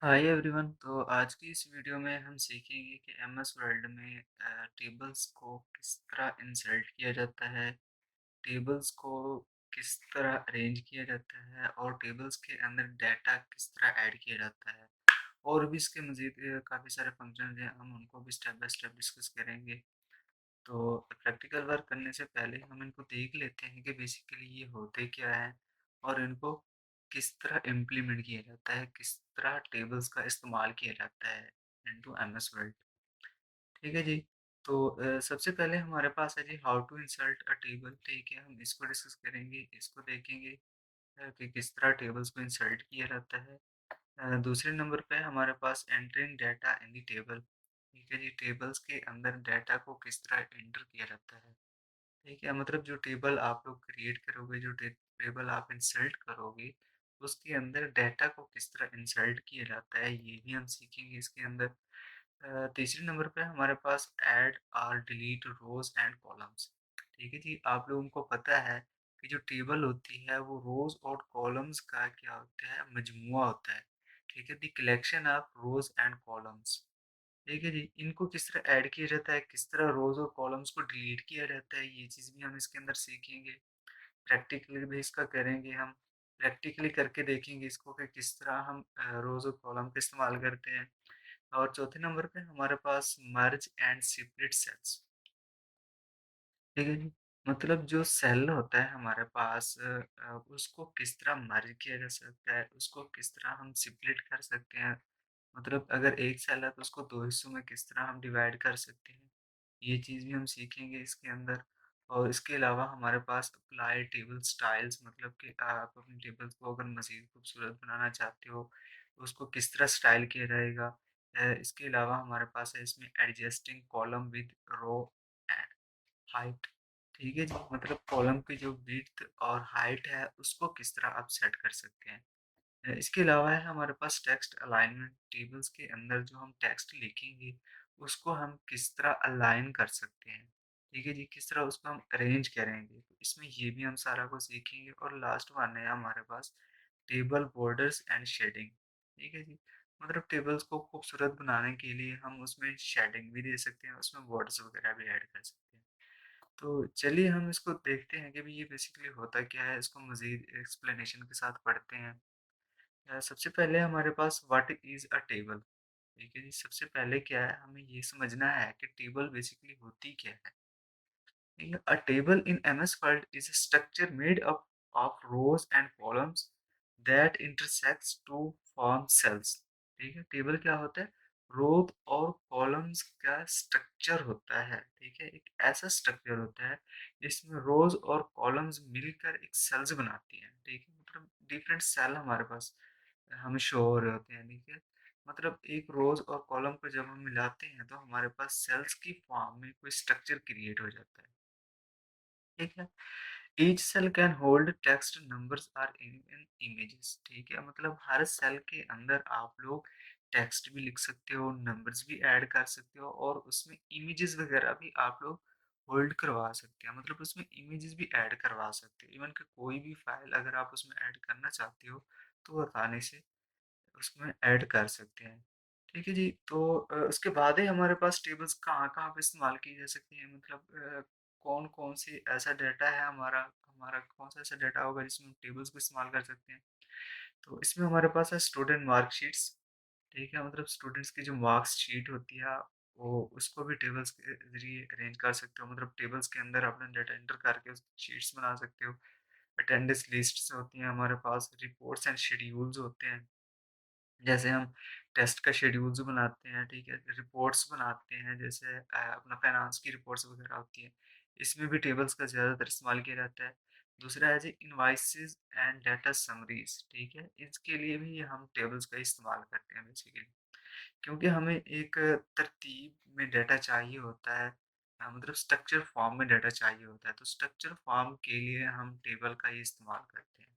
Hi everyone. तो आज की इस वीडियो में हम सीखेंगे कि एमएस वर्ल्ड में टेबल्स को किस तरह इंसर्ट किया जाता है, टेबल्स को किस तरह अरेंज किया जाता है और टेबल्स के अंदर डाटा किस तरह ऐड किया जाता है। और भी इसके मज़ीद काफ़ी सारे फंक्शन हैं, हम उनको भी स्टेप बाय स्टेप डिस्कस करेंगे। तो प्रैक्टिकल वर्क करने से पहले हम इनको देख लेते हैं कि बेसिकली ये होते क्या है और इनको किस तरह इम्प्लीमेंट किया जाता है, किस तरह टेबल्स का इस्तेमाल किया जाता है इनटू एमएस वर्ड। ठीक है जी। तो सबसे पहले हमारे पास है जी how to insert a table. ठीक है, हम इसको डिस्कस करेंगे, इसको देखेंगे कि किस तरह टेबल्स को इंसर्ट किया जाता है। दूसरे नंबर पे हमारे पास entering data in the table. ठीक है जी, टेबल्स के अंदर डाटा को किस तरह एंटर किया जाता है। ठीक है, मतलब जो टेबल आप लोग क्रिएट करोगे, जो टेबल आप इंसर्ट करोगे, उसके अंदर डाटा को किस तरह इंसर्ट किया जाता है, ये भी हम सीखेंगे इसके अंदर। तीसरे नंबर पे हमारे पास ऐड और डिलीट रोज एंड कॉलम्स। ठीक है जी, आप लोगों को पता है कि जो टेबल होती है वो रोज और कॉलम्स का क्या होता है, मजमुआ होता है। ठीक है, the collection of rows and columns. ठीक है जी, इनको किस तरह ऐड किया जाता है, किस तरह रोज़ और कॉलम्स को डिलीट किया जाता है, ये चीज़ भी हम इसके अंदर सीखेंगे। प्रैक्टिकली भी इसका करेंगे हम, प्रैक्टिकली करके देखेंगे इसको कि किस तरह हम रोज़ और कॉलम का इस्तेमाल करते हैं। और चौथे नंबर पे हमारे पास मर्ज एंड सेपरेट सेल्स। ठीक है जी, मतलब जो सेल होता है हमारे पास उसको किस तरह मर्ज किया जा सकता है, उसको किस तरह हम सेपरेट कर सकते हैं। मतलब अगर एक सेल है तो उसको 2 हिस्सों में किस तरह हम डिवाइड कर सकते हैं, ये चीज़ भी हम सीखेंगे इसके अंदर। और इसके अलावा हमारे पास अप्लाई टेबल स्टाइल्स, मतलब कि आप अपनी टेबल्स को अगर मज़ीद खूबसूरत बनाना चाहते हो, उसको किस तरह स्टाइल किया जाएगा। इसके अलावा हमारे पास है इसमें adjusting column with row and height. ठीक है जी, मतलब कॉलम की जो विड्थ और हाइट है, उसको किस तरह आप सेट कर सकते हैं। इसके अलावा है हमारे पास टेक्स्ट अलाइनमेंट। टेबल्स के अंदर जो हम टेक्स्ट लिखेंगे, उसको हम किस तरह अलाइन कर सकते हैं। ठीक है जी, किस तरह उसको हम अरेंज करेंगे, तो इसमें ये भी हम सारा कुछ सीखेंगे। और लास्ट वन है हमारे पास टेबल बॉर्डर्स एंड शेडिंग। ठीक है जी, मतलब टेबल्स को खूबसूरत बनाने के लिए हम उसमें शेडिंग भी दे सकते हैं, उसमें बॉर्डर्स वगैरह भी ऐड कर सकते हैं। तो चलिए हम इसको देखते हैं कि भाई ये बेसिकली होता क्या है, इसको मज़ीद एक्सप्लेनेशन के साथ पढ़ते हैं। सबसे पहले हमारे पास व्हाट इज़ अ टेबल। ठीक है जी, सबसे पहले क्या है, हमें ये समझना है कि टेबल बेसिकली होती क्या है। ठीक है, a table in MS Word is a structure made up of rows and columns that intersects to form cells. ठीक है, टेबल क्या होता है, रोज और कॉलम्स का स्ट्रक्चर होता है। ठीक है, एक ऐसा स्ट्रक्चर होता है जिसमें रोज और कॉलम्स मिलकर एक सेल्स बनाती हैं। ठीक है, मतलब डिफरेंट सेल हमारे पास हमें शो हो रहे होते हैं। ठीक है, मतलब एक रोज और कॉलम को जब हम मिलाते हैं तो हमारे पास सेल्स की फॉर्म में कोई स्ट्रक्चर क्रिएट हो जाता है। ठीक है, each cell can hold text, numbers or even images. ठीक है, मतलब हर सेल के अंदर आप लोग टेक्स्ट भी लिख सकते हो, नंबर्स भी ऐड कर सकते हो और उसमें इमेजेस वगैरह भी आप लोग होल्ड करवा सकते हैं। मतलब उसमें इमेजेस भी ऐड करवा सकते हो, इवन कि कोई भी फाइल अगर आप उसमें ऐड करना चाहते हो तो आसानी से उसमें ऐड कर सकते हैं। ठीक है जी, तो उसके बाद ही हमारे पास टेबल्स कहाँ-कहाँ पे इस्तेमाल की जा सकती हैं, मतलब कौन-कौन सी ऐसा डाटा है हमारा हमारा कौन-सा ऐसा डाटा होगा जिसमें हम टेबल्स को इस्तेमाल कर सकते हैं। तो इसमें हमारे पास है स्टूडेंट मार्कशीट्स। ठीक है, मतलब स्टूडेंट्स की जो मार्क्स शीट होती है, वो उसको भी टेबल्स के ज़रिए अरेंज कर सकते हो। मतलब टेबल्स के अंदर अपना डाटा एंटर करके उस शीट्स बना सकते हो। अटेंडेंस लिस्ट्स होती हैं हमारे पास, रिपोर्ट्स एंड शेड्यूल्स होते हैं। जैसे हम टेस्ट का शेड्यूल्स बनाते हैं, ठीक है, रिपोर्ट्स बनाते हैं, जैसे अपना फाइनेंस की रिपोर्ट्स वगैरह होती हैं, इसमें भी टेबल्स का ज़्यादातर इस्तेमाल किया जाता है। दूसरा है जी इनवॉइसेस एंड डाटा समरीज। ठीक है, इसके लिए भी हम टेबल्स का इस्तेमाल करते हैं बेसिकली, क्योंकि हमें एक तरतीब में डाटा चाहिए होता है। मतलब स्ट्रक्चर फॉर्म में डाटा चाहिए होता है, तो स्ट्रक्चर फॉर्म के लिए हम टेबल का ही इस्तेमाल करते हैं।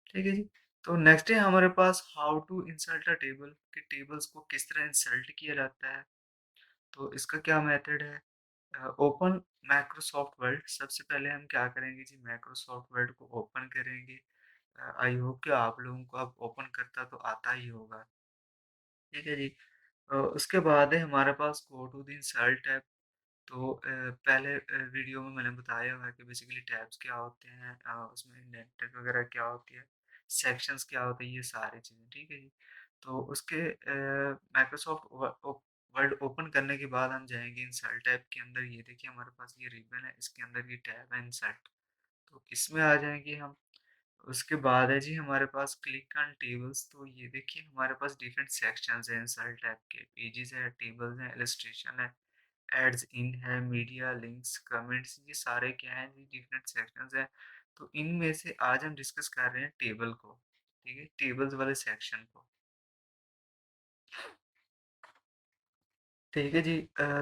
ठीक है जी। तो नेक्स्ट है हमारे पास how to insert a table, कि टेबल्स को किस तरह इंसर्ट किया जाता है। तो इसका क्या मेथड है, ओपन माइक्रोसॉफ्ट वर्ड। सबसे पहले हम क्या करेंगे जी, माइक्रोसॉफ्ट वर्ड को ओपन करेंगे। आई होप कि आप लोगों को अब ओपन करता तो आता ही होगा। ठीक है जी। उसके बाद है हमारे पास go to the insert tab. तो पहले वीडियो में मैंने बताया हुआ है कि बेसिकली टैब्स क्या होते हैं, उसमें इंडेंटर वगैरह क्या होती है, सेक्शंस क्या होते हैं, ये सारी चीज़ें, ठीक है जी। तो उसके माइक्रोसॉफ्ट वर्ड ओपन करने के बाद हम जाएँगे इंसर्ट टैब के अंदर। ये देखिए हमारे पास ये रिबन है, इसके अंदर ये टैब है इंसर्ट। तो इसमें आ जाएँगे हम। उसके बाद है जी हमारे पास क्लिक ऑन टेबल्स। तो ये देखिए हमारे पास डिफरेंट सेक्शंस हैं इंसर्ट टैब के। पेजेस है, टेबल्स हैं, इलस्ट्रेशन है, एड्स इन है, मीडिया, लिंक्स, कमेंट्स, ये सारे क्या हैं जी, डिफरेंट सेक्शंस हैं। तो इनमें से आज हम डिस्कस कर रहे हैं टेबल को, ठीक है? टेबल्स वाले सेक्शन को। ठीक है जी।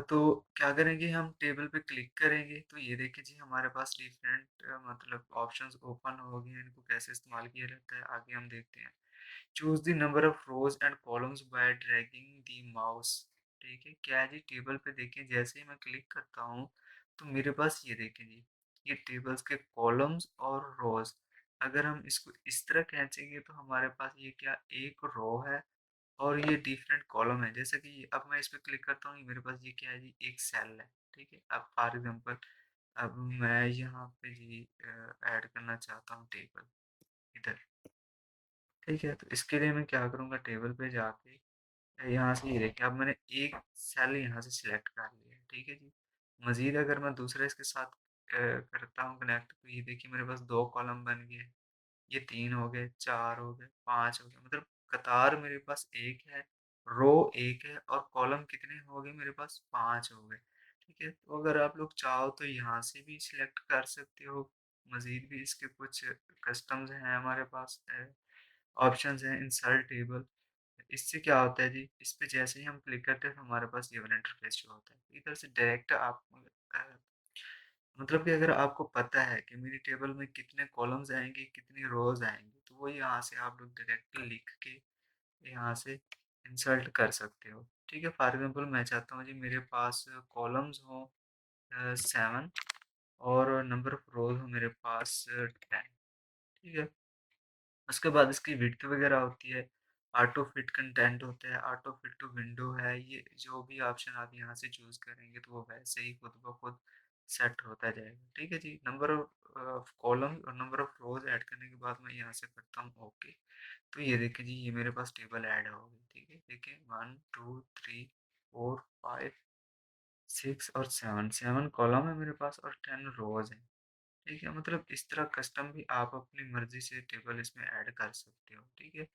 तो क्या करेंगे, हम टेबल पे क्लिक करेंगे तो ये देखिए जी हमारे पास डिफरेंट मतलब ऑप्शंस ओपन हो गए हैं। इनको कैसे इस्तेमाल किया जाता है आगे हम देखते हैं। Choose the number of rows and columns bye dragging the mouse. ठीक है, क्या है जी, टेबल पे देखिए जैसे ही मैं क्लिक करता हूँ तो मेरे पास ये देखिए जी, ये टेबल्स के कॉलम्स और रोज। अगर हम इसको इस तरह खींचेंगे तो हमारे पास ये क्या, एक रो है और ये डिफरेंट कॉलम है। जैसे कि अब मैं इस पे क्लिक करता हूँ, मेरे पास ये क्या है जी, एक सेल है। ठीक है, अब फॉर एग्जांपल अब मैं यहाँ पे जी ऐड करना चाहता हूँ टेबल इधर। ठीक है, तो इसके लिए मैं क्या करूँगा, टेबल पे जाके यहाँ से ये देखिए अब मैंने एक सेल यहाँ से सिलेक्ट कर लिया है। ठीक है जी। मज़ीद अगर मैं दूसरा इसके साथ करता हूँ कनेक्ट, तो ये देखिए मेरे पास 2 कॉलम बन गए। ये 3 हो गए, 4 हो गए, 5 हो गए, मतलब कतार मेरे पास 1 है, रो 1 है और कॉलम कितने हो गए मेरे पास, 5 हो गए। ठीक है, तो अगर आप लोग चाहो तो यहाँ से भी सिलेक्ट कर सकते हो। मज़ीद भी इसके कुछ कस्टम्स हैं हमारे पास, ऑप्शंस हैं इंसर्ट टेबल। इससे क्या होता है जी, इस पे जैसे ही हम क्लिक करते हैं तो हमारे पास ये वाला इंटरफेस शो होता है। इधर से डायरेक्ट आप मतलब कि अगर आपको पता है कि मेरी टेबल में कितने कॉलम्स आएँगे, कितनी रोज़ आएँगी, तो वो यहाँ से आप लोग डायरेक्ट लिख के यहाँ से इंसर्ट कर सकते हो। ठीक है? फॉर एग्ज़ाम्पल मैं चाहता हूँ जी मेरे पास कॉलम्स हों 7 और नंबर ऑफ रोज़ हो मेरे पास 10। ठीक है? उसके बाद इसकी विड्थ वगैरह होती है, ऑटो फिट कंटेंट होता है, ऑटो फिट टू विंडो है, ये जो भी ऑप्शन आप यहाँ से चूज़ करेंगे तो वो वैसे ही खुद ब खुद सेट होता जाएगा। ठीक है जी, नंबर ऑफ कॉलम और नंबर ऑफ रोज़ ऐड करने के बाद मैं यहाँ से करता हूँ ओके। तो ये देखिए जी, ये मेरे पास टेबल ऐड हो गई। ठीक है, देखिए 1, 2, 3, 4, 5, 6 और 7, 7 कॉलम है मेरे पास और 10 रोज़ हैं। ठीक है, मतलब इस तरह कस्टम भी आप अपनी मर्ज़ी से टेबल इसमें ऐड कर सकते हो। ठीक है?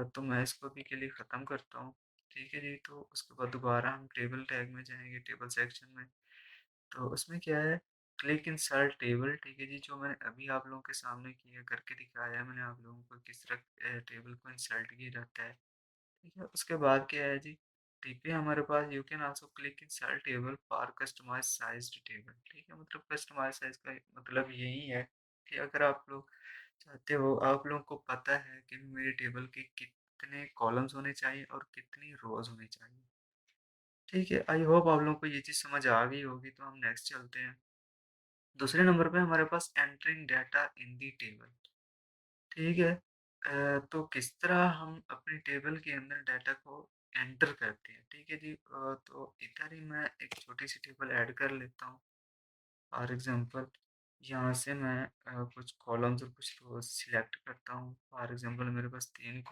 तो मैं इसको अभी के लिए ख़त्म करता हूँ। ठीक है जी, तो उसके बाद दोबारा हम टेबल टैग में जाएँगे, टेबल सेक्शन में। तो उसमें क्या है, क्लिक इंसर्ट टेबल। ठीक है जी, जो मैंने अभी आप लोगों के सामने किया करके दिखाया है मैंने आप लोगों को किस तरह टेबल को इंसर्ट किया जाता है। ठीक है, उसके बाद क्या है जी, टीपी हमारे पास you can also click insert table for customize sized table. ठीक है, मतलब कस्टमाइज साइज का मतलब यही है कि अगर आप लोग चाहते हो, आप लोगों को पता है कि मेरे टेबल के कितने कॉलम्स होने चाहिए और कितनी रोज होनी चाहिए। ठीक है, आई होप आप लोगों को ये चीज़ समझ आ गई होगी। तो हम नेक्स्ट चलते हैं। दूसरे नंबर पे हमारे पास entering data in the table. ठीक है, तो किस तरह हम अपनी टेबल के अंदर डाटा को एंटर करते हैं। ठीक है जी। तो इधर ही मैं एक छोटी सी टेबल ऐड कर लेता हूँ। फॉर एग्जांपल यहाँ से मैं कुछ कॉलम्स और कुछ रोज सिलेक्ट करता हूँ। फॉर एग्जांपल मेरे पास 3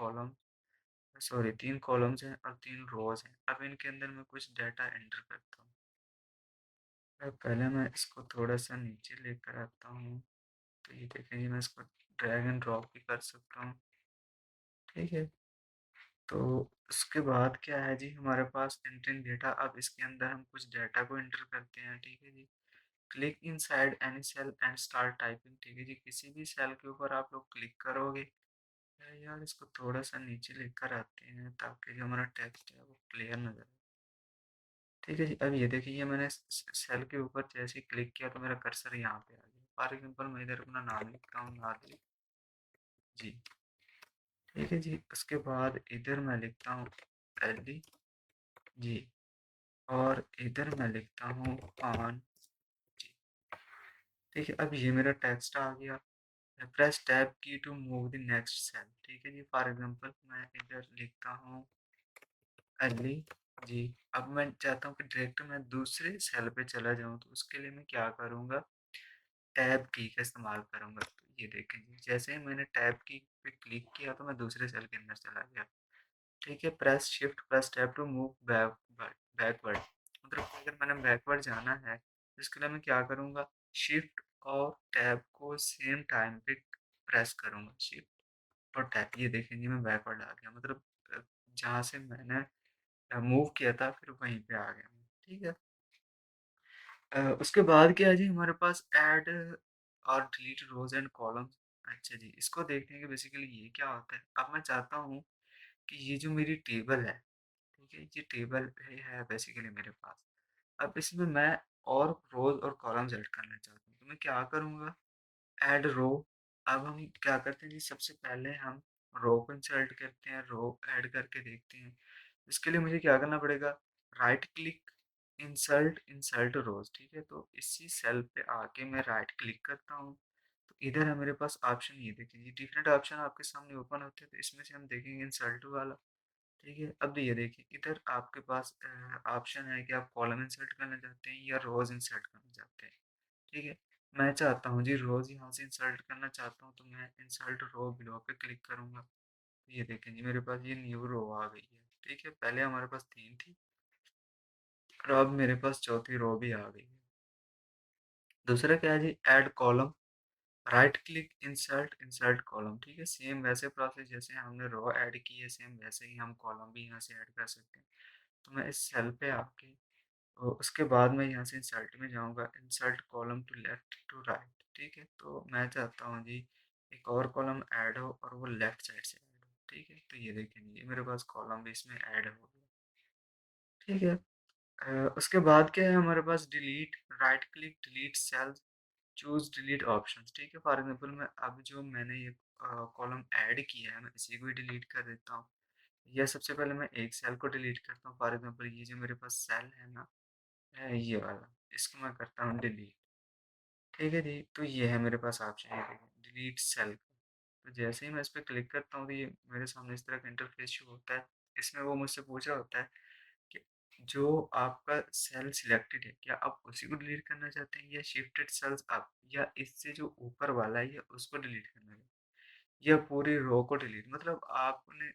कॉलम्स हैं और 3 रोज हैं। अब इनके अंदर मैं कुछ डाटा एंटर करता हूँ। पहले मैं इसको थोड़ा सा नीचे लेकर आता हूँ। तो ये देखें जी, मैं इसको ड्रैग एंड ड्रॉप भी कर सकता हूँ। ठीक है, तो उसके बाद क्या है जी, हमारे पास एंटरिंग डेटा। अब इसके अंदर हम कुछ डेटा को एंटर करते हैं। ठीक है जी, click inside any cell and start typing. ठीक है जी, किसी भी सेल के ऊपर आप लोग क्लिक करोगे। यार इसको थोड़ा सा नीचे लेकर आते हैं ताकि जो हमारा टेक्स्ट है वो क्लियर नजर आए। ठीक है जी, अब ये देखिए, ये मैंने सेल के ऊपर जैसे ही क्लिक किया तो मेरा कर्सर यहाँ पे आ गया। फॉर एग्जाम्पल मैं इधर अपना नाम लिखता हूँ, नादिर जी। ठीक है जी, उसके बाद इधर मैं लिखता हूँ एली जी, और इधर मैं लिखता हूँ ऑन जी। ठीक है, अब ये मेरा टेक्स्ट आ गया। Press tab key to move the next cell. ठीक है जी, फॉर एग्जांपल मैं इधर लिखता हूँ अर्ली जी। अब मैं चाहता हूँ कि डायरेक्ट मैं दूसरे सेल पे चला जाऊँ, तो उसके लिए मैं क्या करूँगा, टैब की का इस्तेमाल करूँगा। तो ये देखें जी, जैसे ही मैंने टैब की पे क्लिक किया तो मैं दूसरे सेल के अंदर चला गया। ठीक है, press shift plus tab to move backward. मतलब कि अगर मैंने बैकवर्ड जाना है, तो इसके लिए मैं क्या करूँगा, शिफ्ट और टैब को सेम टाइम पे प्रेस करूँगा। शिफ्ट और टैब, ये देखें जी मैं बैकवर्ड आ गया। मतलब जहाँ से मैंने मूव किया था फिर वहीं पे आ गया मैं, ठीक है। उसके बाद क्या है जी, हमारे पास ऐड और डिलीट रोज एंड कॉलम्स। अच्छा जी, इसको देखने के बेसिकली ये क्या होता है, अब मैं चाहता हूँ कि ये जो मेरी टेबल है, ठीक है, ये टेबल है बेसिकली मेरे पास। अब इसमें मैं और रोज और कॉलम सेलेक्ट करना चाहता हूँ, तो मैं क्या करूँगा, ऐड रो। अब हम क्या करते हैं जी, सबसे पहले हम रो को इंसर्ट करते हैं, रो ऐड करके देखते हैं। इसके लिए मुझे क्या करना पड़ेगा, राइट क्लिक, इंसर्ट इंसर्ट रोज, ठीक है। तो इसी सेल पे आके मैं राइट क्लिक करता हूँ, तो इधर है मेरे पास ऑप्शन, ये देखिए ये डिफरेंट ऑप्शन आपके सामने ओपन होते हैं, तो इसमें से हम देखेंगे इंसर्ट वाला, ठीक है। अब ये देखिए इधर आपके पास ऑप्शन है कि आप कॉलम इंसर्ट करना चाहते हैं या रोज इंसर्ट करना चाहते हैं, ठीक है। मैं चाहता हूँ जी रोज यहाँ से इंसर्ट करना चाहता हूँ, तो मैं इंसर्ट रो बिलो पे क्लिक करूंगा। ये देखें जी मेरे पास ये न्यू रो आ गई है, ठीक है। पहले हमारे पास 3 थी और अब मेरे पास चौथी रो भी आ गई है। दूसरा क्या है जी, add column, right click, insert insert column, ठीक है। सेम वैसे प्रोसेस जैसे हमने रो ऐड की है, सेम वैसे ही हम कॉलम भी यहाँ से ऐड कर सकते हैं। तो मैं इस सेल पे आके उसके बाद मैं यहाँ से इंसर्ट में जाऊँगा, insert column to left to right, ठीक है। तो मैं चाहता हूँ जी एक और कॉलम ऐड हो और वो लेफ्ट साइड से ऐड हो, ठीक है। तो ये देखें ये मेरे पास कॉलम भी इसमें ऐड हो गया, ठीक है। उसके बाद क्या है हमारे पास, delete, right click, delete cells, choose delete options, ठीक है। फॉर एग्जांपल मैं अब जो मैंने ये कॉलम ऐड किया है, मैं इसी को ही डिलीट कर देता हूँ, या सबसे पहले मैं एक सेल को डिलीट करता हूँ। फॉर एग्जांपल ये जो मेरे पास सेल है ना, ये वाला, इसको मैं करता हूँ डिलीट, ठीक है जी। तो ये है मेरे पास ऑप्शन, ये देखिए डिलीट सेल। तो जैसे ही मैं इस पे क्लिक करता हूँ, तो ये मेरे सामने इस तरह का इंटरफेस शो होता है। इसमें वो मुझसे पूछ रहा होता है कि जो आपका सेल सिलेक्टेड है, क्या आप उसी को डिलीट करना चाहते हैं, या शिफ्टेड सेल्स आप, या इससे जो ऊपर वाला है, या उसको डिलीट करना है, या पूरी रो को डिलीट। मतलब आपने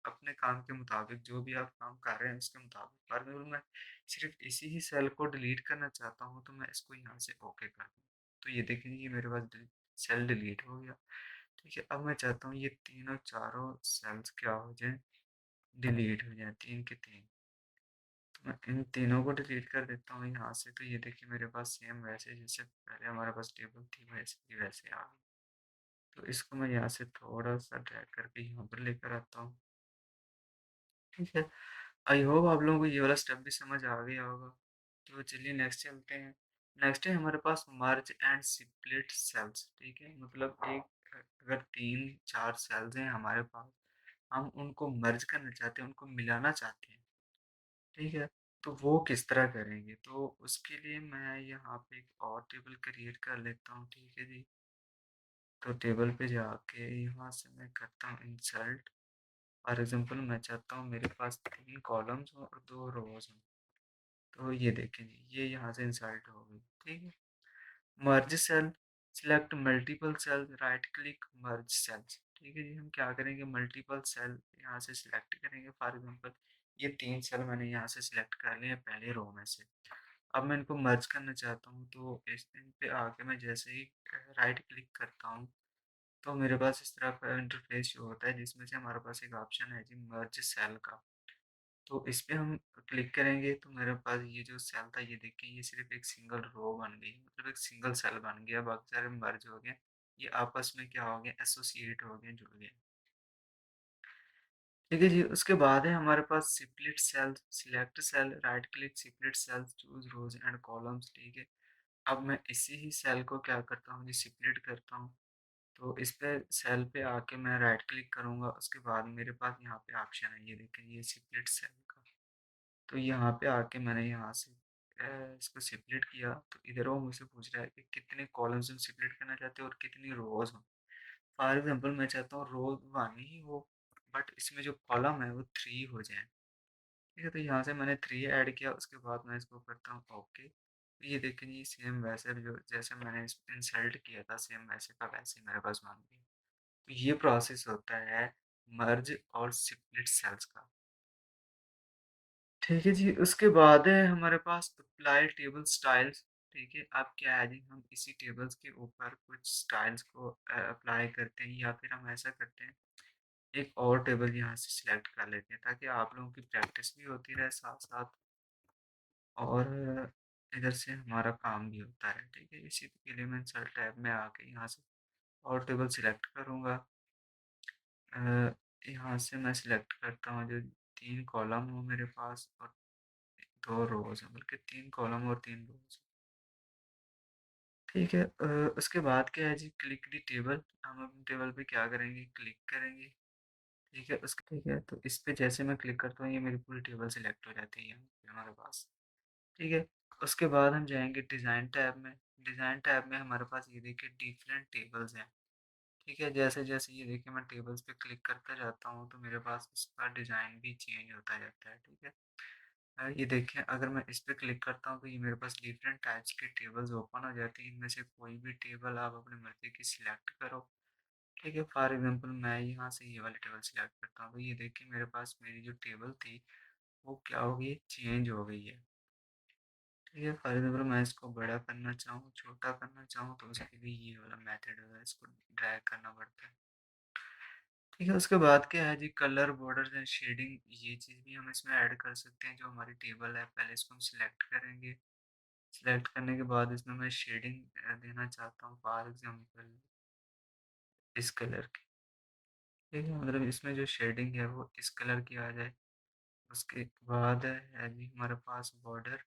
अपने काम के मुताबिक जो भी आप काम कर रहे हैं उसके मुताबिक, फॉर एग्जाम्पल मैं सिर्फ इसी ही सेल को डिलीट करना चाहता हूँ, तो मैं इसको यहाँ से ओके कर दूँ। तो ये देखेंगे ये मेरे पास सेल डिलीट हो गया, ठीक है। अब मैं चाहता हूँ ये तीनों चारों सेल्स क्या हो जाएं, डिलीट हो जाएं, 3 के 3। तो मैं इन तीनों को डिलीट कर देता हूँ यहाँ से। तो ये देखिए मेरे पास सेम वैसे जैसे पहले हमारे पास टेबल थी वैसे की वैसे आ गई। तो इसको मैं यहाँ से थोड़ा सा ड्रैग करके यहाँ पर लेकर आता हूँ, ठीक है। आई होप आप लोगों को ये वाला स्टेप भी समझ आ गया होगा। तो चलिए नेक्स्ट चलते हैं। नेक्स्ट है हमारे पास मर्ज एंड स्प्लिट सेल्स, ठीक है। मतलब एक अगर 3-4 सेल्स हैं हमारे पास, हम उनको मर्ज करना चाहते हैं, उनको मिलाना चाहते हैं, ठीक है। तो वो किस तरह करेंगे, तो उसके लिए मैं यहाँ पे एक और टेबल क्रिएट कर लेता हूँ, ठीक है जी। तो टेबल पे जाके यहाँ से मैं करता हूँ इंसर्ट। फॉर एग्जांपल मैं चाहता हूँ मेरे पास 3 कॉलम्स हो और 2 रोज हो। तो ये देखें जी ये यहाँ से इंसर्ट हो गई, ठीक है। Merge cell, select multiple cell, right click, merge cells, ठीक है जी। हम क्या करेंगे, मल्टीपल सेल यहाँ से सिलेक्ट करेंगे। फॉर एग्जांपल ये 3 सेल मैंने यहाँ से सिलेक्ट कर लिए पहले रो में से। अब मैं इनको मर्ज करना चाहता हूँ, तो इस इन पे आके मैं जैसे ही राइट क्लिक करता हूँ, तो मेरे पास इस तरह का इंटरफेस शो होता है, जिसमें से हमारे पास एक ऑप्शन है जी मर्ज सेल का। तो इस पे हम क्लिक करेंगे तो मेरे पास ये जो सेल था, ये देखिए ये सिर्फ एक सिंगल रो बन गई, मतलब एक सिंगल सेल बन गया, बाकी सारे मर्ज हो गए। ये आपस में क्या हो गया, एसोसिएट हो गए, जुड़ गए, ठीक है जी। उसके बाद है हमारे पास split cell, select cell, right click, split cells, choose rows and columns, ठीक है। अब मैं इसी ही सेल को क्या करता हूँ जी, स्प्लिट करता हूँ। तो इस पे सेल पे आके मैं राइट क्लिक करूँगा, उसके बाद मेरे पास यहाँ पे ऑप्शन है, ये देखें ये स्प्लिट सेल का। तो यहाँ पे आके मैंने यहाँ से इसको स्प्लिट किया, तो इधर वो मुझसे पूछ रहा है कि कितने कॉलम्स में स्प्लिट करना चाहते हो और कितनी रोज हो। फॉर एग्जांपल मैं चाहता हूँ रोज 1 ही हो, बट इसमें जो कॉलम है वो 3 हो जाए, ठीक है, तो यहाँ से मैंने 3 ऐड किया, उसके बाद मैं इसको करता हूँ ओके। तो ये देखें जी, सेम वैसे जो जैसे मैंने इस इंसर्ट किया था, सेम वैसे का वैसे ही मेरे पास बन गया। तो ये प्रोसेस होता है मर्ज और स्प्लिट सेल्स का। ठीक है जी, उसके बाद है हमारे पास अप्लाई टेबल स्टाइल्स। ठीक है, अब क्या है जी, हम इसी टेबल्स के ऊपर कुछ स्टाइल्स को अप्लाई करते हैं, या फिर हम ऐसा करते हैं, एक और टेबल यहाँ से सिलेक्ट कर लेते हैं ताकि आप लोगों की प्रैक्टिस भी होती रहे साथ साथ, और इधर से हमारा काम भी होता है। ठीक है, इसी के लिए मैं इंसर्ट टैब में आके यहाँ से और टेबल सिलेक्ट करूँगा। अ, यहाँ से मैं सिलेक्ट करता हूँ जो 3 कॉलम हो मेरे पास और 2 रोज़ हैं, बल्कि 3 कॉलम और 3 रोज़। ठीक है, उसके बाद क्या है जी, क्लिक दी टेबल। हम अपनी टेबल पे क्या करेंगे, क्लिक करेंगे। ठीक है, तो इस पे जैसे मैं क्लिक करता हूँ, ये मेरी पूरी टेबल सिलेक्ट हो जाती है यहाँ पे हमारे पास। ठीक है, उसके बाद हम जाएँगे डिज़ाइन टैब में। डिज़ाइन टैब में हमारे पास ये देखिए डिफरेंट टेबल्स हैं। ठीक है, जैसे-जैसे ये देखिए मैं टेबल्स पे क्लिक करता जाता हूँ, तो मेरे पास उसका डिज़ाइन भी चेंज होता जाता है। ठीक है, ये देखिए अगर मैं इस पे क्लिक करता हूँ, तो ये मेरे पास डिफरेंट टाइप्स की टेबल्स ओपन हो जाती हैं। इनमें से कोई भी टेबल आप अपनी मर्ज़ी की सिलेक्ट करो। ठीक है, फॉर एग्ज़ाम्पल मैं यहाँ से ये वाली टेबल सिलेक्ट करता हूँ, तो ये देखिए मेरे पास मेरी जो टेबल थी, वो क्या हो गई है, चेंज हो गई है। ठीक है, फॉर एग्ज़ाम्पल मैं इसको बड़ा करना चाहूँ, छोटा करना चाहूँ, तो उसके लिए ये वाला मेथड है, इसको ड्रैग करना पड़ता है। ठीक है, उसके बाद क्या है जी, कलर, बॉर्डर्स एंड शेडिंग, ये चीज़ भी हम इसमें ऐड कर सकते हैं। जो हमारी टेबल है, पहले इसको हम सिलेक्ट करेंगे। सिलेक्ट करने के बाद इसमें मैं शेडिंग देना चाहता हूँ, फॉर एग्ज़ाम्पल इस कलर की। ठीक है, मतलब इसमें जो शेडिंग है वो इस कलर की आ जाए। उसके बाद है जी हमारे पास बॉर्डर।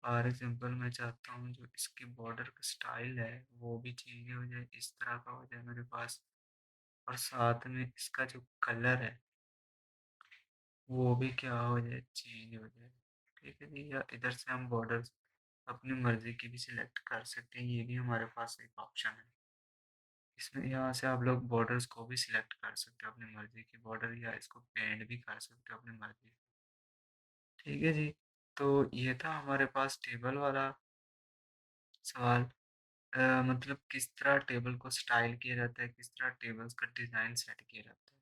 फॉर एग्ज़ाम्पल मैं चाहता हूँ जो इसकी बॉर्डर का स्टाइल है वो भी चेंज हो जाए, इस तरह का हो जाए मेरे पास, और साथ में इसका जो कलर है वो भी क्या हो जाए, चेंज हो जाए। ठीक है जी, या इधर से हम बॉर्डर्स अपनी मर्ज़ी की भी सिलेक्ट कर सकते हैं, ये भी हमारे पास एक ऑप्शन है। इसमें यहाँ से आप लोग बॉर्डर्स को भी सिलेक्ट कर सकते हो अपनी मर्ज़ी की बॉर्डर, या इसको पेंट भी कर सकते हो अपनी मर्ज़ी। ठीक है जी, तो ये था हमारे पास टेबल वाला सवाल। मतलब किस तरह टेबल को स्टाइल किया जाता है, किस तरह टेबल्स का डिज़ाइन सेट किया जाता है।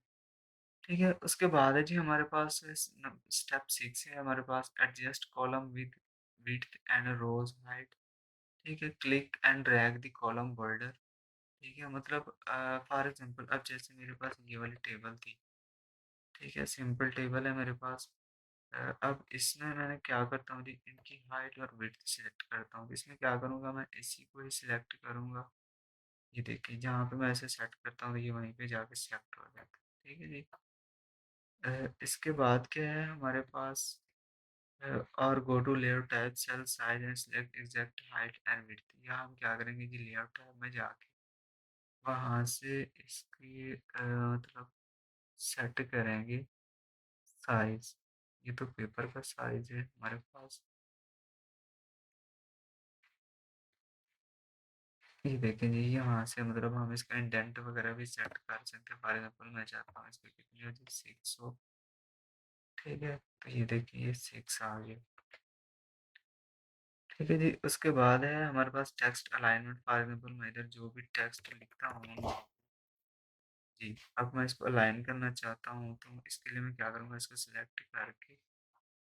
ठीक है, उसके बाद है जी हमारे पास स्टेप 6 है हमारे पास, adjust column with width and rows height. ठीक है, click and drag the column border. ठीक है, मतलब फॉर एग्जांपल अब जैसे मेरे पास ये वाली टेबल थी। ठीक है, सिंपल टेबल है मेरे पास। अब इसमें मैंने क्या करता हूँ जी, इनकी हाइट और विड्थ सिलेक्ट करता हूँ। इसमें क्या करूँगा, मैं इसी को ही सिलेक्ट करूँगा। ये देखिए जहाँ पे मैं ऐसे सेट करता हूँ, ये वहीं पे जाके सेलेक्ट हो जाता है। ठीक है जी। इसके बाद क्या है हमारे पास, और go to layout tab, cell size and select exact height and width. यहाँ हम क्या करेंगे जी, लेआउट टैब में जाके वहाँ से इसकी मतलब सेट करेंगे साइज। ये तो पेपर का साइज है हमारे पास। ये देखें जी, यहाँ से मतलब हम इसका इंडेंट वगैरह भी सेट कर सकते हैं। फॉर एग्जाम्पल मैं चाहता हूँ इसकी कितनी हो जी, 6 हो। ठीक है, तो ये देखिए 6 आ गया। ठीक है जी, उसके बाद है हमारे पास टेक्स्ट अलाइनमेंट। फॉर एग्जाम्पल मैं इधर जो भी टेक्स्ट लिखता हूँ जी, अब मैं इसको अलाइन करना चाहता हूँ, तो इसके लिए मैं क्या करूँगा, इसको सिलेक्ट करके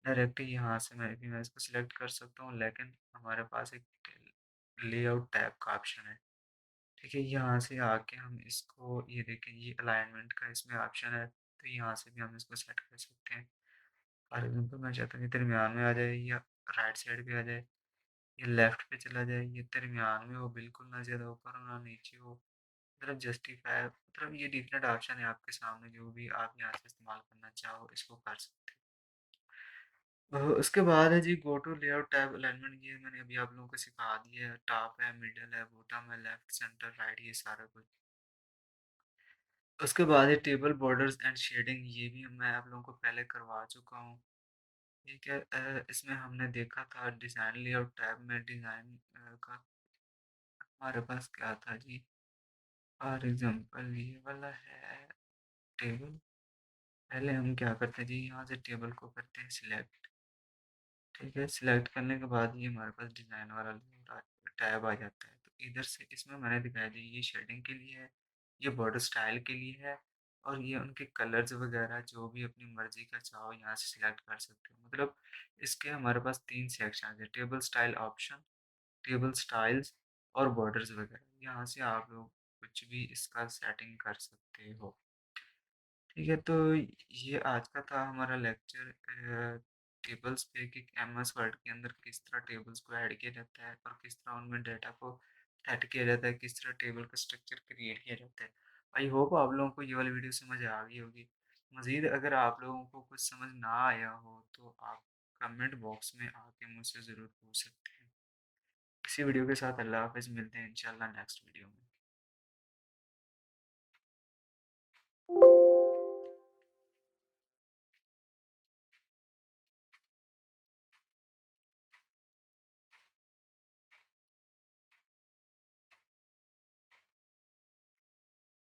डायरेक्ट यहाँ से मैं इसको सिलेक्ट कर सकता हूँ, लेकिन हमारे पास एक लेआउट टैब का ऑप्शन है। ठीक है, यहाँ से आके हम इसको, ये देखें ये अलाइनमेंट का इसमें ऑप्शन है, तो यहाँ से भी हम इसको सेट कर सकते हैं। फॉर एग्जाम्पल मैं चाहता हूँ कि दरमियान में आ जाए, या राइट साइड पे आ जाए, ये लेफ्ट पे चला जाए, ये दरमियान में हो, बिल्कुल ना ज़्यादा ऊपर हो ना नीचे हो, मतलब जस्टिफाई, मतलब ये डिफरेंट ऑप्शन है आपके सामने, जो भी आप यहाँ से इस्तेमाल करना चाहो इसको कर सकते हो। उसके बाद है जी go to layout tab alignment. ये मैंने अभी आप लोगों को सिखा दिया है, टॉप है, मिडल है, बॉटम है, लेफ्ट, सेंटर, राइट, ये सारा कुछ। उसके बाद है टेबल बॉर्डर्स एंड शेडिंग, ये भी मैं आप लोगों को पहले करवा चुका हूँ। ठीक है, इसमें हमने देखा था डिज़ाइन लेआउट टैब में, डिज़ाइन का हमारे पास क्या था जी, फॉर एग्जांपल ये वाला है टेबल। पहले हम क्या करते हैं जी, यहाँ से टेबल को करते हैं सिलेक्ट। ठीक है, सिलेक्ट करने के बाद ये हमारे पास डिज़ाइन वाला टैब आ जाता है। तो इधर से इसमें मैंने दिखाया जी, ये शेडिंग के लिए है, ये बॉर्डर स्टाइल के लिए है, और ये उनके कलर्स वगैरह जो भी अपनी मर्ज़ी का चाहो यहाँ से सिलेक्ट कर सकते हो। मतलब इसके हमारे पास 3 सेक्शन है, table style option, table styles और बॉर्डर्स वगैरह। यहाँ से आप लोग कुछ भी इसका सेटिंग कर सकते हो। ठीक है, तो ये आज का था हमारा लेक्चर टेबल्स पे कि एमएस वर्ड के अंदर किस तरह टेबल्स को ऐड किया जाता है और किस तरह उनमें डेटा को सेट किया जाता है, किस तरह टेबल का स्ट्रक्चर क्रिएट किया जाता है। आई होप आप लोगों को ये वाली वीडियो समझ आ गई होगी। मज़ीद अगर आप लोगों को कुछ समझ ना आया हो तो आप कमेंट बॉक्स में आके मुझसे ज़रूर पूछ सकते हैं। इसी वीडियो के साथ अल्लाह हाफ़िज़, मिलते हैं इंशाल्लाह नेक्स्ट वीडियो में।